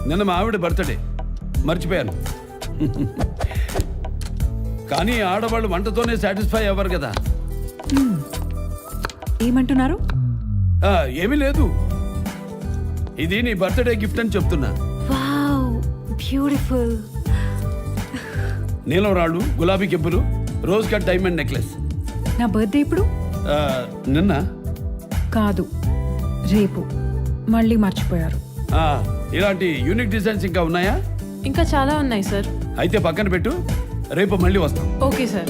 నిన్న మా ఆవిడ బర్త్డే మర్చిపోయాను. కానీ ఆడవాళ్ళు వంటతోనే సాటిస్ఫై అవ్వరు కదా. ఏమంటున్నారు? ఏమీ లేదు, ఇది నీ బర్త్డే గిఫ్ట్ అని చెప్తున్నా. Wow, beautiful. నీలం రాళ్ళు, గులాబీ కెంపులు, రోజ్ కట్ డైమండ్ నెక్లెస్. నా బర్త్డే ఇప్పుడు? నిన్న కాదు, రేపు. మళ్ళీ మర్చిపోయారు. ఇలాంటి యూనిక్ డిజైన్స్ ఇంకా ఉన్నాయా? ఇంకా చాలా ఉన్నాయి సార్. అయితే పక్కన పెట్టు, రేపు మళ్ళీ వస్తాం. Okay sir.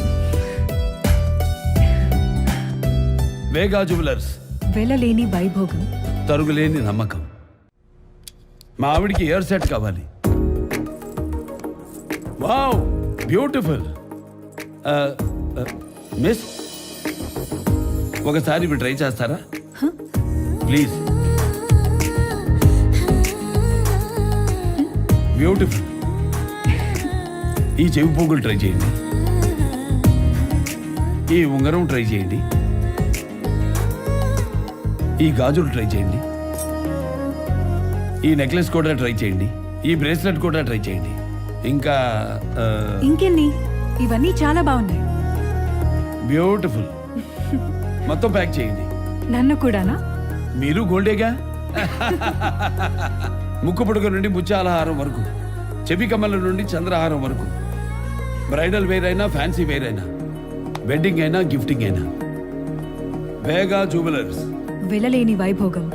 వేగా జ్యువెలర్స్, వెలలేని వైభోగం, తరుగులేని నమ్మకం. మా ఆవిడికి ఇయర్ సెట్ కావాలి. Wow, beautiful. మిస్, ఒకసారి ఇవి ట్రై చేస్తారా ప్లీజ్? బ్యూటిఫుల్. ఈ చెవి పోగులు ట్రై చేయండి, ఈ ఉంగరం ట్రై చేయండి, ఈ గాజులు ట్రై చేయండి, ఈ నెక్లెస్ కూడా ట్రై చేయండి, ఈ బ్రేస్లెట్ కూడా ట్రై చేయండి. ఇంకా ఇంకెన్ని? ఇవన్నీ చాలా బాగున్నాయి. బ్యూటిఫుల్. మొత్తం ప్యాక్ చేయండి. నన్ను కూడానా? మీరు గోల్డేగా. ముక్కు పుడక నుండి ముత్యాలహారం వరకు, చెవి కమ్మల నుండి చంద్రహారం వరకు, బ్రైడల్ వేర్ అయినా ఫ్యాన్సీ వేర్ అయినా, వెడ్డింగ్ అయినా గిఫ్టింగ్ అయినా, వేగా జ్యువెలర్స్. వెలలేని వైభోగం,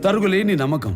తరుగులేని నమ్మకం.